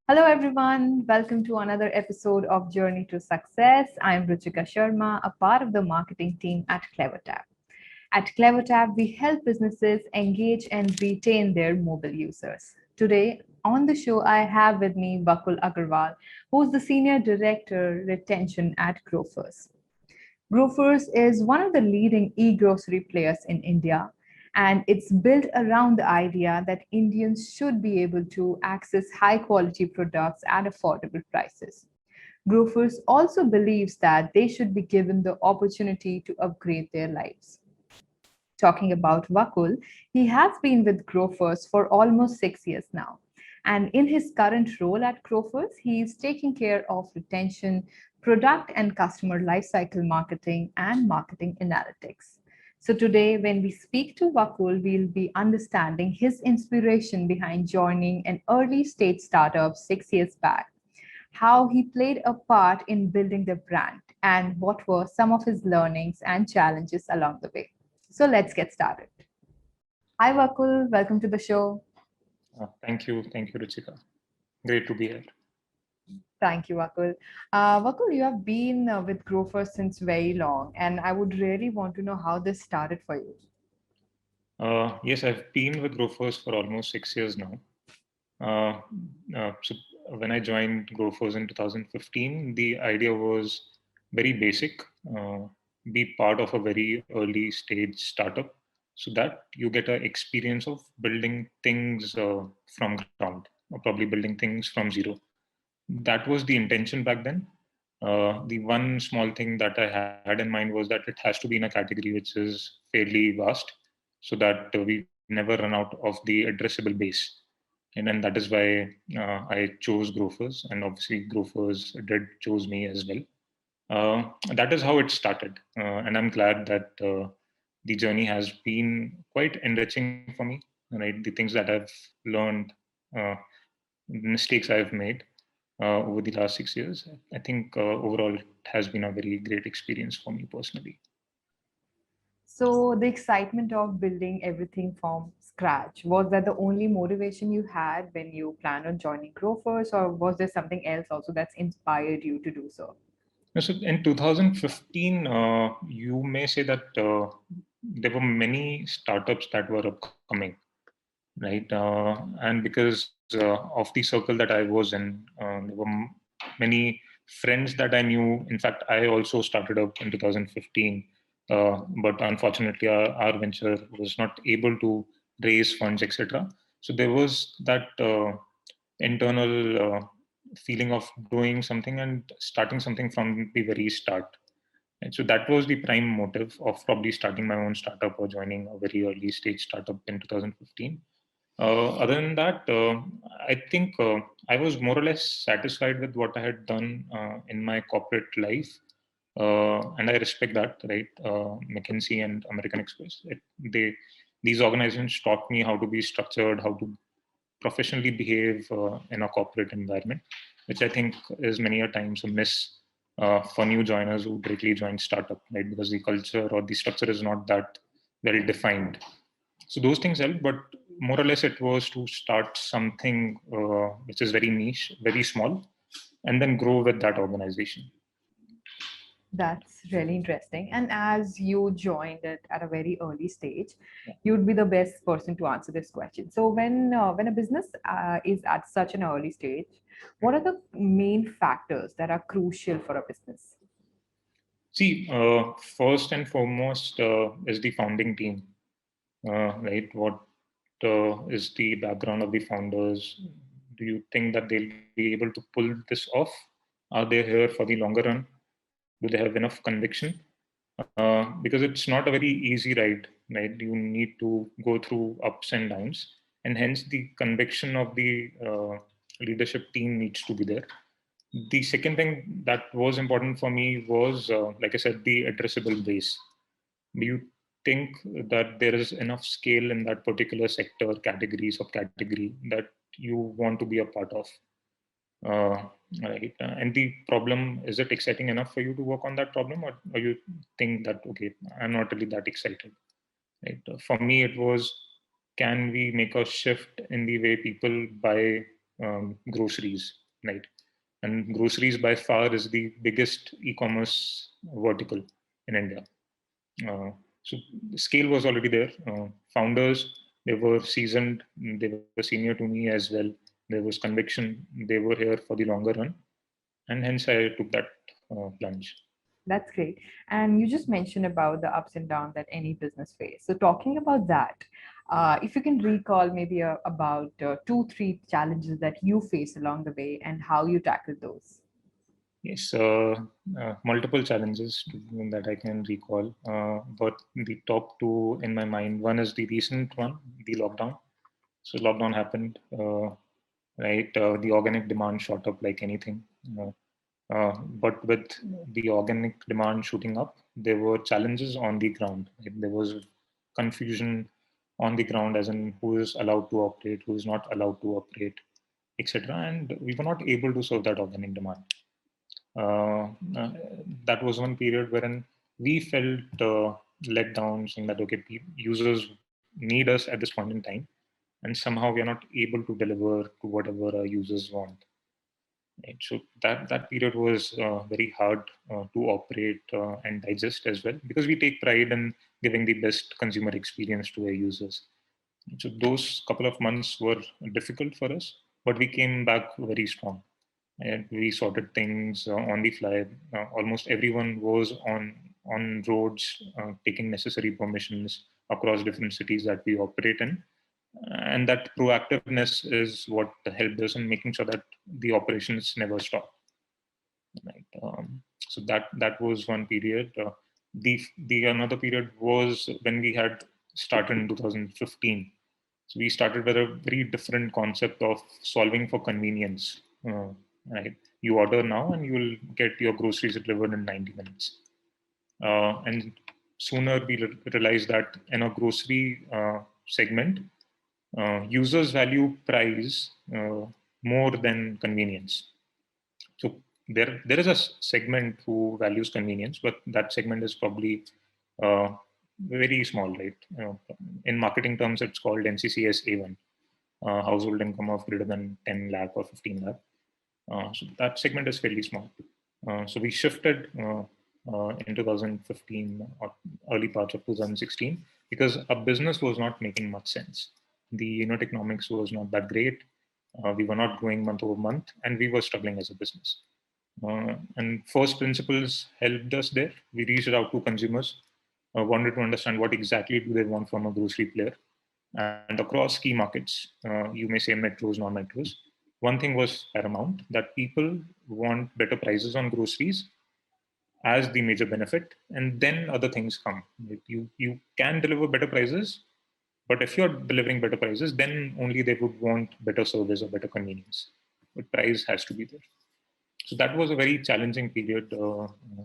Hello, everyone. Welcome to another episode of Journey to Success. I'm Ruchika Sharma, a part of the marketing team at CleverTap. At CleverTap, we help businesses engage and retain their mobile users. Today, on the show, I have with me Vakul Agarwal, who's the Senior Director Retention at Grofers. Grofers is one of the leading e-grocery players in India, and it's built around the idea that Indians should be able to access high quality products at affordable prices. Grofers also believes that they should be given the opportunity to upgrade their lives. Talking about Vakul, he has been with Grofers for almost 6 years now. And in his current role at Grofers, he is taking care of retention, product and customer lifecycle marketing, and marketing analytics. So today, when we speak to Vakul, we'll be understanding his inspiration behind joining an early stage startup 6 years back, how he played a part in building the brand, and what were some of his learnings and challenges along the way. So let's get started. Hi, Vakul. Welcome to the show. Thank you, Ruchika. Great to be here. Thank you, Vakul. Vakul, you have been with Grover since very long, and I would really want to know how this started for you. Yes, I've been with Grofers for almost 6 years now. Uh, so when I joined Grofers in 2015, the idea was very basic: be part of a very early stage startup, so that you get an experience of building things from ground, or probably building things from zero. That was the intention back then. The one small thing that I had in mind was that it has to be in a category which is fairly vast, so that we never run out of the addressable base. And then that is why I chose Grofers, and obviously Grofers did choose me as well. That is how it started, and I'm glad that the journey has been quite enriching for me. Right, the things that I've learned, uh, mistakes I've made over the last 6 years. I think overall it has been a very great experience for me personally. So, the excitement of building everything from scratch, was that the only motivation you had when you planned on joining Grofers, or was there something else also that's inspired you to do so? So in 2015, you may say that there were many startups that were upcoming, right? And because of the circle that I was in, there were many friends that I knew. In fact, I also started up in 2015, but unfortunately, our venture was not able to raise funds, etc. So there was that internal feeling of doing something and starting something from the very start. And so that was the prime motive of probably starting my own startup or joining a very early stage startup in 2015. Other than that, I think I was more or less satisfied with what I had done in my corporate life, and I respect that. Right, McKinsey and American Express. These organizations taught me how to be structured, how to professionally behave in a corporate environment, which I think is many a times a miss for new joiners who directly join startup, right? Because the culture or the structure is not that well defined. So those things help, but more or less it was to start something which is very niche, very small, and then grow with that organization. That's really interesting. And as you joined it at a very early stage, you'd be the best person to answer this question. So, when a business is at such an early stage, what are the main factors that are crucial for a business? See, first and foremost is the founding team, right? What is the background of the founders? Do you think that they'll be able to pull this off? Are they here for the longer run? Do they have enough conviction? Because it's not a very easy ride, right? You need to go through ups and downs, and hence the conviction of the leadership team needs to be there. The second thing that was important for me was, like I said, the addressable base. Do you think that there is enough scale in that particular sector, categories of category that you want to be a part of? Uh, right. And the problem, is it exciting enough for you to work on that problem, or you think that, okay, I'm not really that excited? Right. For me, it was, can we make a shift in the way people buy groceries? right? And groceries by far is the biggest e-commerce vertical in India. Uh, so the scale was already there. Founders, they were seasoned, they were senior to me as well. There was conviction. They were here for the longer run, and hence I took that plunge. That's great. And you just mentioned about the ups and downs that any business face. So talking about that, if you can recall maybe about two, three challenges that you faced along the way and how you tackled those. Yes, multiple challenges that I can recall, but the top two in my mind. One is the recent one, the lockdown. So lockdown happened, right? The organic demand shot up like anything. But with the organic demand shooting up, there were challenges on the ground. Like, there was confusion on the ground, as in who is allowed to operate, who is not allowed to operate, etc. And we were not able to serve that organic demand. Uh, uh, that was one period wherein we felt let down, saying that okay, users need us at this point in time, and somehow we are not able to deliver to whatever our users want. Right? So that period was very hard to operate and digest as well, because we take pride in giving the best consumer experience to our users. So those couple of months were difficult for us, but we came back very strong and we sorted things on the fly. Almost everyone was on roads, taking necessary permissions across different cities that we operate in, and that proactiveness is what helped us in making sure that the operations never stop. Right. So that was one period. The another period was when we had started in 2015. So we started with a very different concept of solving for convenience. Right. You order now and you will get your groceries delivered in 90 minutes. And sooner we realized that in a grocery segment, users value price more than convenience. So there is a segment who values convenience, but that segment is probably uh, very small, right? In marketing terms, it's called NCCS A1, household income of greater than 10 lakh or 15 lakh. So that segment is fairly small. So we shifted in 2015 or early parts of 2016 because our business was not making much sense. The unit economics was not that great. We were not growing month over month, and we were struggling as a business. And first principles helped us there. We reached out to consumers, wanted to understand what exactly do they want from a grocery player. And across key markets, you may say metros, non-metros, one thing was paramount, that people want better prices on groceries as the major benefit, and then other things come. Like you can deliver better prices, but if you're delivering better prices, then only they would want better service or better convenience. But price has to be there. So that was a very challenging period,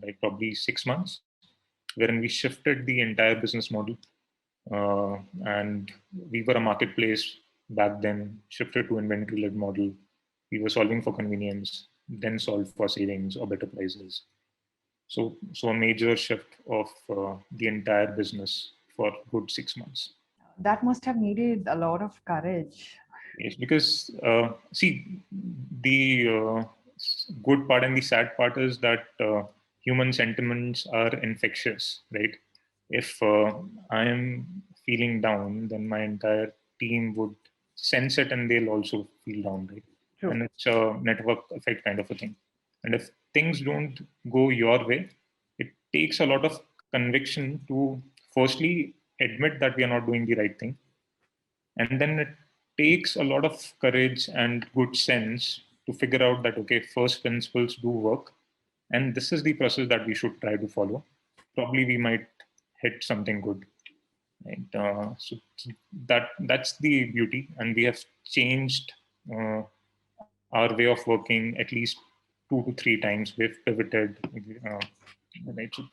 like probably 6 months, wherein we shifted the entire business model. And we were a marketplace back then, shifted to inventory-led model. We were solving for convenience, then solved for savings or better prices. So a major shift of the entire business for good 6 months. That must have needed a lot of courage. Yes, because see, the good part and the sad part is that human sentiments are infectious, right? If I am feeling down, then my entire team would sense it and they'll also feel down, right? True. And it's a network effect kind of a thing. And if things don't go your way, it takes a lot of conviction to firstly admit that we are not doing the right thing, and then it takes a lot of courage and good sense to figure out that okay, first principles do work, and this is the process that we should try to follow. Probably we might hit something good, right? So that's the beauty, and we have changed uh, our way of working at least 2 to 3 times. We've pivoted, uh, right? So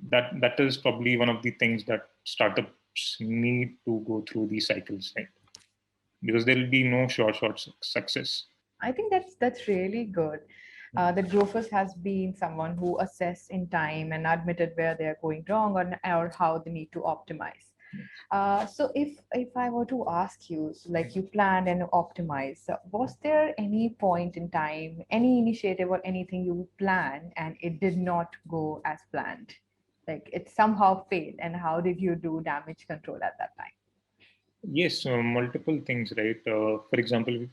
that is probably one of the things that startups need to go through these cycles, right? Because there will be no short success. I think that's really good. That Grofers has been someone who assessed in time and admitted where they're going wrong or how they need to optimize. So if I were to ask you, so like you planned and optimized, was there any point in time, any initiative or anything you planned and it did not go as planned? Like it somehow failed, and how did you do damage control at that time? Yes, multiple things, right? For example,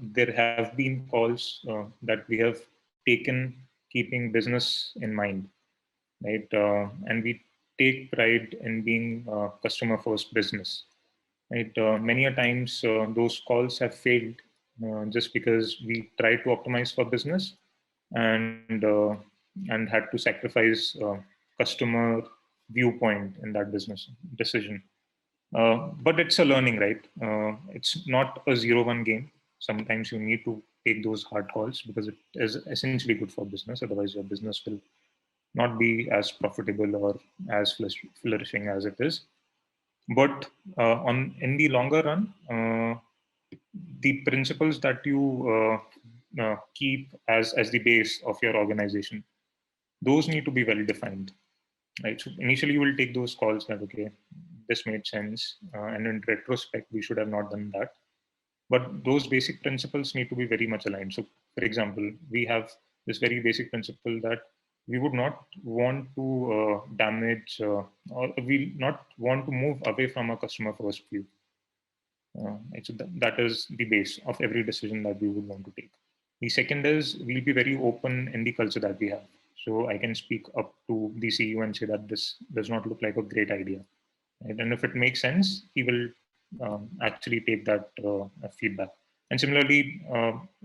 there have been calls that we have taken keeping business in mind, right? And we take pride in being customer first business, right? Many a times those calls have failed just because we tried to optimize for business and had to sacrifice customer viewpoint in that business decision. But it's a learning, right? It's not a 0-1 game. Sometimes you need to take those hard calls because it is essentially good for business. Otherwise, your business will not be as profitable or as flourishing as it is. But on in the longer run, the principles that you keep as the base of your organization, those need to be well defined, right? So initially, you will take those calls that okay, this made sense, and in retrospect, we should have not done that. But those basic principles need to be very much aligned. So, for example, we have this very basic principle that we would not want to damage or we not want to move away from a customer first view. Right? So that is the base of every decision that we would want to take. The second is we'll be very open in the culture that we have. So I can speak up to the CEO and say that this does not look like a great idea. Right? And if it makes sense, he will actually take that feedback. And similarly,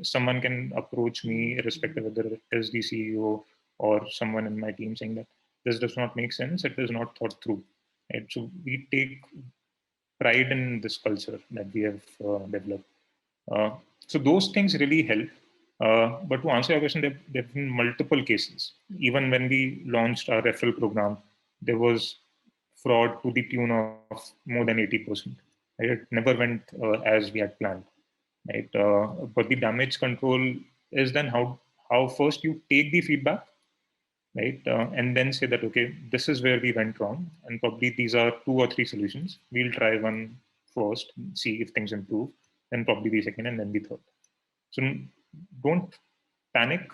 someone can approach me, irrespective whether it is the CEO or someone in my team, saying that this does not make sense, it is not thought through. Right? So we take pride in this culture that we have developed. Uh, so those things really help. But to answer your question, there have been multiple cases. Even when we launched our referral program, there was fraud to the tune of more than 80%. Right? It never went as we had planned. Right? But the damage control is then how first you take the feedback, right? And then say that, okay, this is where we went wrong. And probably these are 2 or 3 solutions. We'll try one first, see if things improve, then probably the second, and then the third. So don't panic,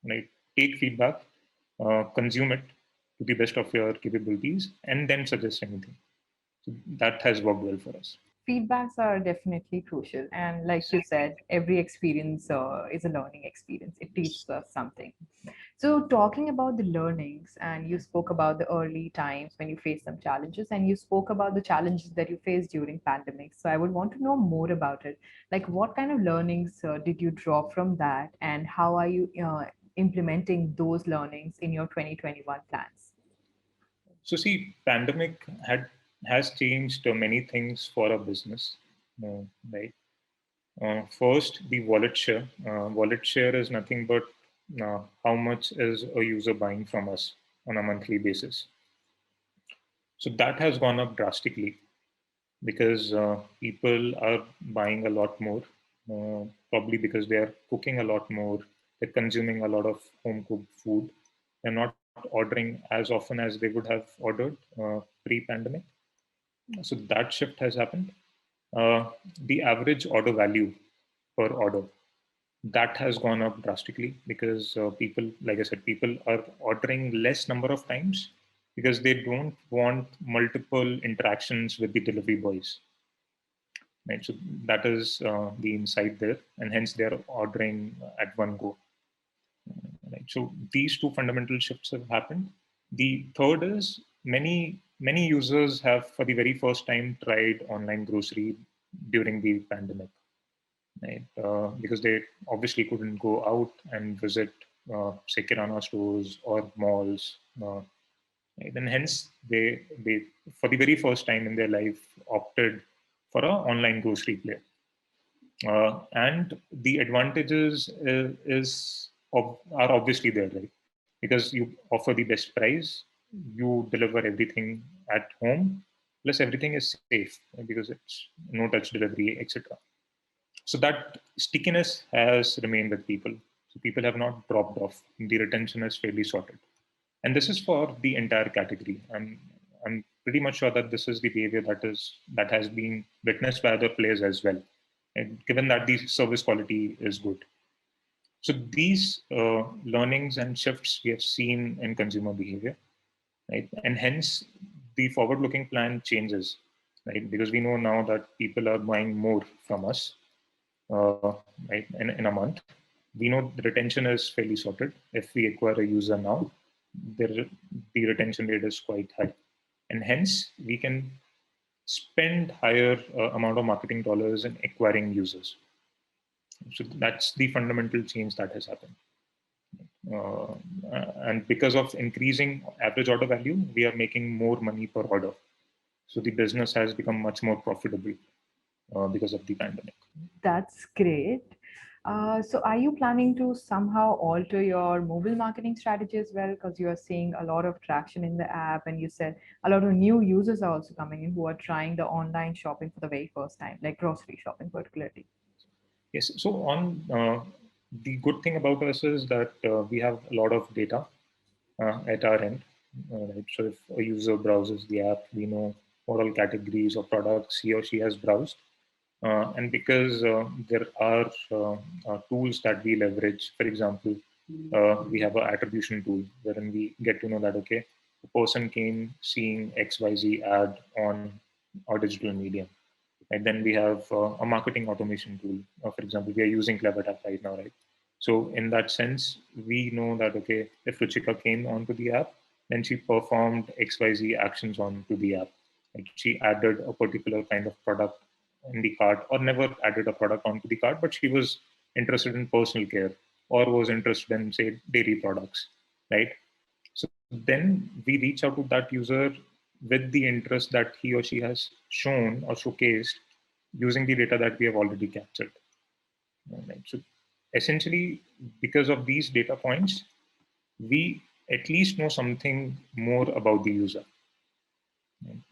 right? Take feedback, consume it to the best of your capabilities, and then suggest anything. So that has worked well for us. Feedbacks are definitely crucial, and like you said, every experience is a learning experience. It teaches us something. So, talking about the learnings, and you spoke about the early times when you faced some challenges, and you spoke about the challenges that you faced during pandemic. So, I would want to know more about it. Like, what kind of learnings did you draw from that, and how are you implementing those learnings in your 2021 plans? So see, pandemic has changed many things for a business, right? First, the wallet share. Wallet share is nothing but how much is a user buying from us on a monthly basis. So that has gone up drastically because people are buying a lot more, probably because they are cooking a lot more, they're consuming a lot of home cooked food. They're not ordering as often as they would have ordered pre-pandemic. So that shift has happened. The average order value per order, that has gone up drastically because people, like I said, people are ordering less number of times because they don't want multiple interactions with the delivery boys. Right, so that is the insight there, and hence they are ordering at one go. Right, so these two fundamental shifts have happened. The third is many users have for the very first time tried online grocery during the pandemic, right? Because they obviously couldn't go out and visit, say, kirana stores or malls. Right? And hence, they, for the very first time in their life, opted for an online grocery play. And the advantages are obviously there, right? Because you offer the best price, you deliver everything at home, plus everything is safe right? Because it's no touch delivery, etc. So that stickiness has remained with people. So people have not dropped off. The retention is fairly sorted, and this is for the entire category. I'm pretty much sure that this is the behavior that has been witnessed by other players as well, and given that the service quality is good. So these learnings and shifts we have seen in consumer behavior, right? And hence the forward-looking plan changes, right? Because we know now that people are buying more from us, uh, right? In a month, we know the retention is fairly sorted. If we acquire a user now, the retention rate is quite high, and hence we can spend higher amount of marketing dollars in acquiring users. So that's the fundamental change that has happened. Uh, and because of increasing average order value, we are making more money per order. So the business has become much more profitable because of the pandemic. That's great. So are you planning to somehow alter your mobile marketing strategy as well? Because you are seeing a lot of traction in the app, and you said a lot of new users are also coming in who are trying the online shopping for the very first time, like grocery shopping particularly. Yes. So on the good thing about us is that we have a lot of data at our end. Right. So if a user browses the app, we know what all categories or products he or she has browsed. And because there are tools that we leverage, for example, we have an attribution tool wherein we get to know that, okay, the person came seeing XYZ ad on our digital media. And then we have a marketing automation tool. For example, we are using CleverTap right now, right? So in that sense, we know that, okay, if Ruchika came onto the app, then she performed XYZ actions onto the app. Like she added a particular kind of product in the cart, or never added a product onto the cart, but she was interested in personal care or was interested in, say, dairy products, right? So then we reach out to that user with the interest that he or she has shown or showcased using the data that we have already captured. Right? So essentially, because of these data points, we at least know something more about the user.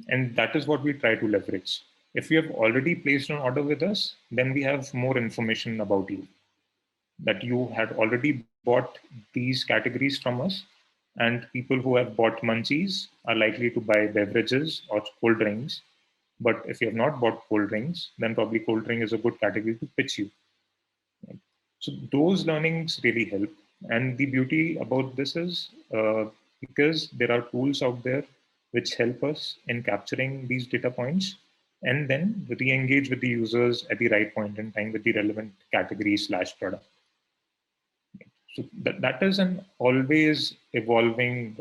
And that is what we try to leverage. If you have already placed an order with us, then we have more information about you, that you had already bought these categories from us. And people who have bought munchies are likely to buy beverages or cold drinks. But if you have not bought cold drinks, then probably cold drink is a good category to pitch you. Right? So those learnings really help. And the beauty about this is because there are tools out there which help us in capturing these data points and then re-engage with the users at the right point in time with the relevant category slash product. So that is an always evolving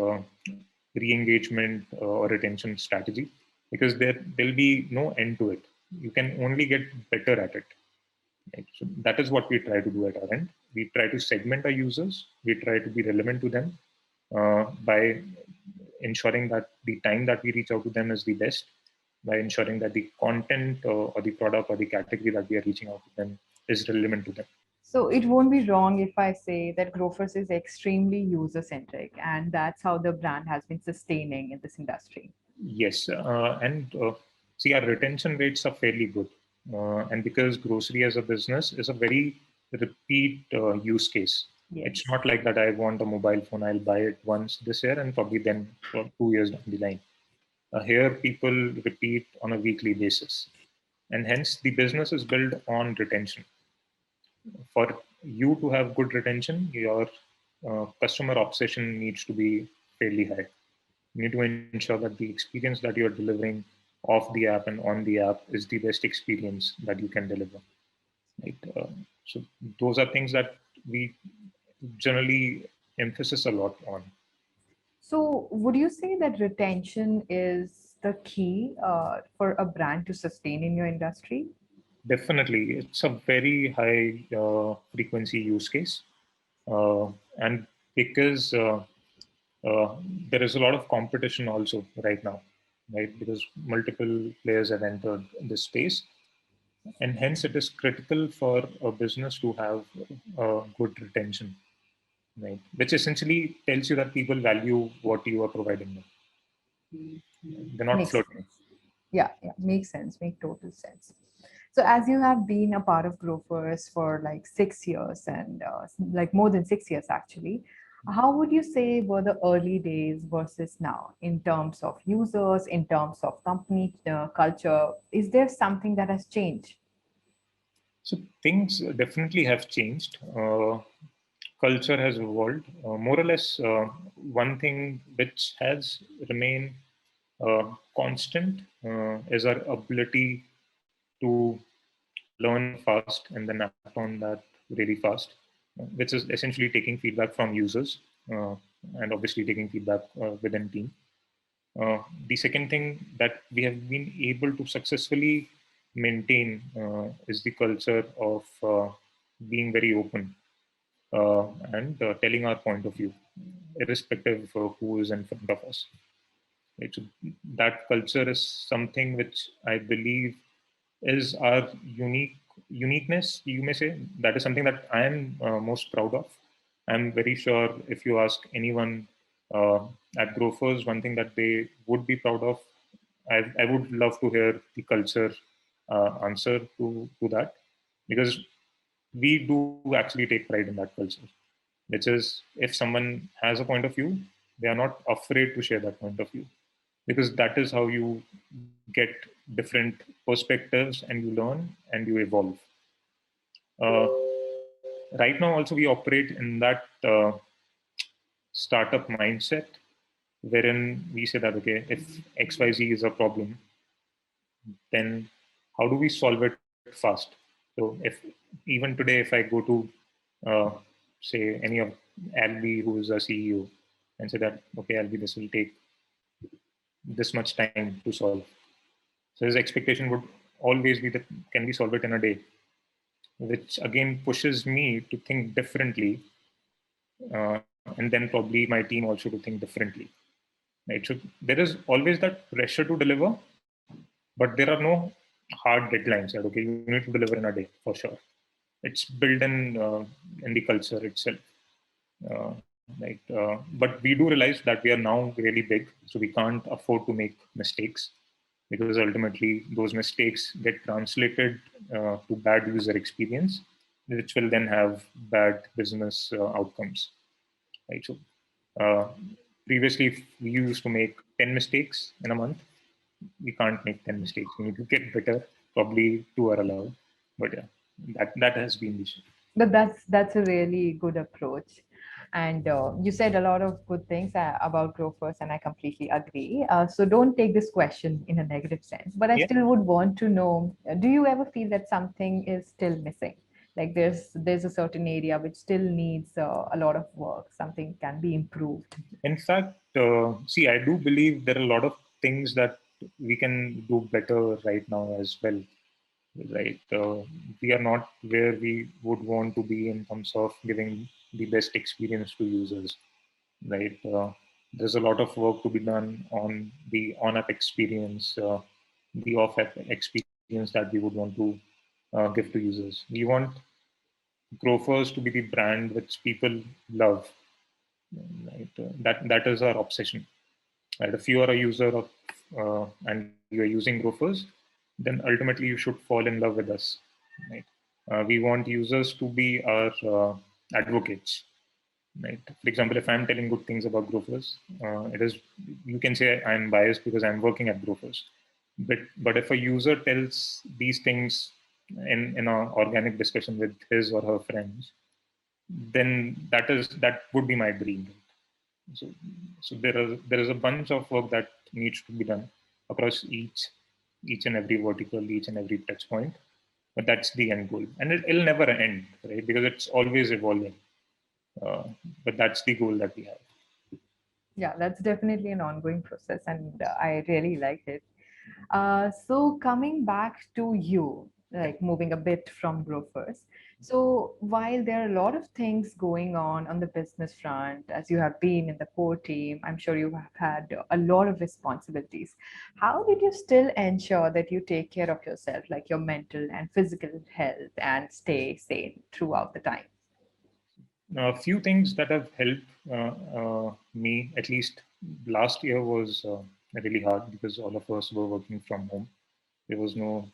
re-engagement or retention strategy, because there'll be no end to it. You can only get better at it. Right? So that is what we try to do at our end. We try to segment our users. We try to be relevant to them by ensuring that the time that we reach out to them is the best, by ensuring that the content or the product or the category that we are reaching out to them is relevant to them. So it won't be wrong if I say that Grofers is extremely user centric, and that's how the brand has been sustaining in this industry. Yes, and see, our retention rates are fairly good. And because grocery as a business is a very repeat use case. It's Yes. not like that I want a mobile phone, I'll buy it once this year and probably then for 2 years down the line. Here, people repeat on a weekly basis. And hence, the business is built on retention. For you to have good retention, your customer obsession needs to be fairly high. You need to ensure that the experience that you're delivering off the app and on the app is the best experience that you can deliver. Right? So those are things that we generally emphasis a lot on. So would you say that retention is the key for a brand to sustain in your industry? Definitely, it's a very high frequency use case, uh, and because uh, there is a lot of competition also right now, right? Because multiple players have entered this space, and hence it is critical for a business to have good retention, right? Which essentially tells you that people value what you are providing them. They're not Makes flirting. sense. Yeah, yeah, makes sense. Make total sense. So as you have been a part of Grofers for like 6 years and like more than 6 years actually, How would you say were the early days versus now in terms of users, in terms of company culture? Is there something that has changed? So things definitely have changed. Culture has evolved. More or less, one thing which has remained constant is our ability to learn fast and then act on that really fast, which is essentially taking feedback from users uh, and obviously taking feedback within team. The second thing that we have been able to successfully maintain is the culture of being very open and telling our point of view, irrespective of who is in front of us. Right? So that culture is something which I believe is our uniqueness. You may say that is something that I am most proud of. I'm very sure if you ask anyone uh, at Grofers, one thing that they would be proud of, I would love to hear the culture answer to that, because we do actually take pride in that culture, which is if someone has a point of view, they are not afraid to share that point of view, because that is how you get different perspectives and you learn and you evolve. Right now, also, we operate in that startup mindset wherein we say that, okay, if XYZ is a problem, then how do we solve it fast? So if even today, if I go to uh, say any of Albi, who is a CEO, and say that, okay, Albi, this will take this much time to solve. So his expectation would always be that can we solve it in a day, which again pushes me to think differently, and then probably my team also to think differently. Right. So there is always that pressure to deliver, but there are no hard deadlines. That okay, you need to deliver in a day for sure. It's built in the culture itself. But we do realize that we are now really big, so we can't afford to make mistakes, because ultimately those mistakes get translated to bad user experience, which will then have bad business outcomes. Right. So uh, previously, if we used to make 10 mistakes in a month, we can't make 10 mistakes. We need to get better. Probably two are allowed, but yeah, that has been the issue. But that's a really good approach. And you said a lot of good things about Grofers, and I completely agree. So don't take this question in a negative sense. But I Yeah. still would want to know: do you ever feel that something is still missing? Like there's a certain area which still needs a lot of work. Something can be improved. In fact, see, I do believe there are a lot of things that we can do better right now as well. Right. We are not where we would want to be in terms of giving the best experience to users. Right. There's a lot of work to be done on the on-app experience, the off-app experience that we would want to give to users. We want Grofers to be the brand which people love. Right. That is our obsession. Right. If you are a user of and you are using Grofers, then ultimately you should fall in love with us. Right. We want users to be our advocates. Right. For example, if I'm telling good things about Grofers, it is, you can say I'm biased because I'm working at Grofers. But if a user tells these things in an organic discussion with his or her friends, then that would be my dream. So, so there is a bunch of work that needs to be done across each and every vertical, each and every touch point. But that's the end goal, and it'll never end, right? Because it's always evolving. Uh, but that's the goal that we have. Yeah, that's definitely an ongoing process, and I really like it. So coming back to you, like moving a bit from Grofers. So while there are a lot of things going on the business front, as you have been in the core team, I'm sure you have had a lot of responsibilities. How did you still ensure that you take care of yourself, like your mental and physical health, and stay sane throughout the time? A few things that have helped me, at least last year, was really hard because all of us were working from home. There was no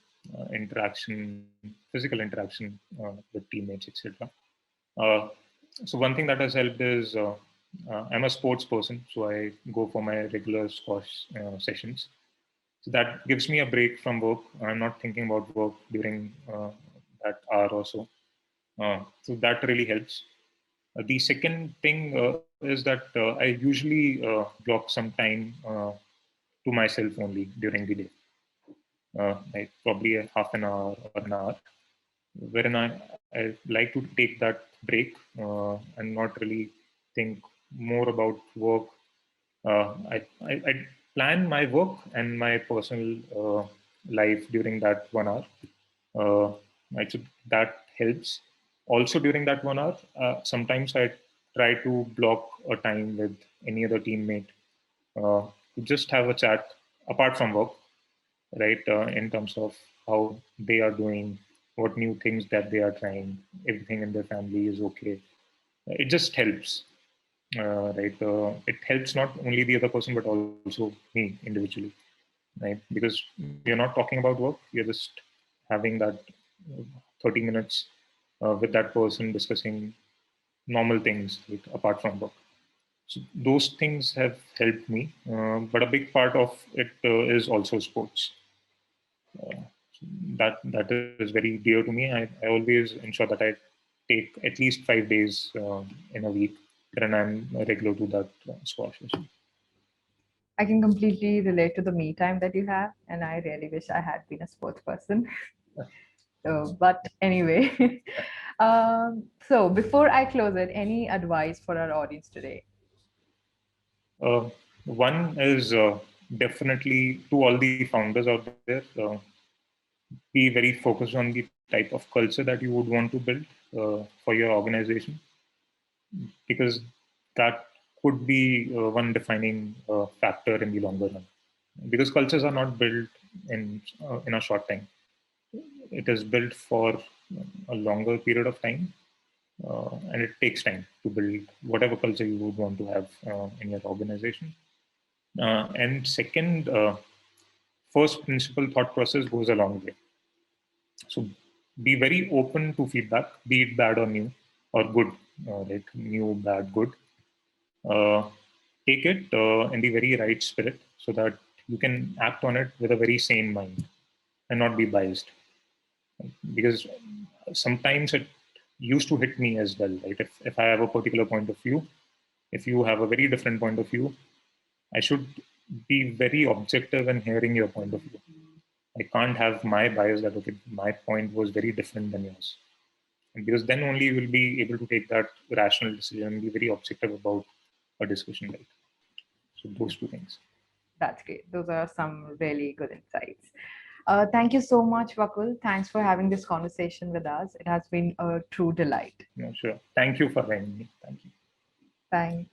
physical interaction with teammates, etc. Uh, so one thing that has helped is I'm a sports person, so I go for my regular squash sessions. So that gives me a break from work. I'm not thinking about work during that hour or so. So that really helps. The second thing is that I usually block some time to myself only during the day, like probably a half an hour or an hour, wherein I like to take that break and not really think more about work. I plan my work and my personal life during that 1 hour. Uh, so that helps. Also during that 1 hour, sometimes I try to block a time with any other teammate to just have a chat apart from work, right? In terms of how they are doing, what new things that they are trying, everything in their family is okay. It just helps, right? It helps not only the other person but also me individually, right? Because we are not talking about work; we are just having that 30 minutes with that person discussing normal things like apart from work. So those things have helped me, but a big part of it is also sports. Uh, that is very dear to me. I always ensure that I take at least 5 days in a week, and I'm regular to that squash session. I can completely relate to the me time that you have, and I really wish I had been a sports person. But anyway, so before I close it, any advice for our audience today? Uh, One is definitely to all the founders out there. Be very focused on the type of culture that you would want to build for your organization, because that could be one defining factor in the longer run. Because cultures are not built in a short time; it is built for a longer period of time, and it takes time to build whatever culture you would want to have in your organization. And second, first principle thought process goes a long way. So be very open to feedback, be it bad or new or good, like new, bad, good. Uh, Take it in the very right spirit so that you can act on it with a very sane mind and not be biased. Because sometimes it used to hit me as well, right? If I have a particular point of view, if you have a very different point of view, I should be very objective in hearing your point of view. I can't have my bias that, okay, my point was very different than yours. And because then only you will be able to take that rational decision and be very objective about a discussion, right? So those two things. That's great. Those are some really good insights. Thank you so much, Vakul. Thanks for having this conversation with us. It has been a true delight. Yeah, sure. Thank you for having me. Thank you. Thanks.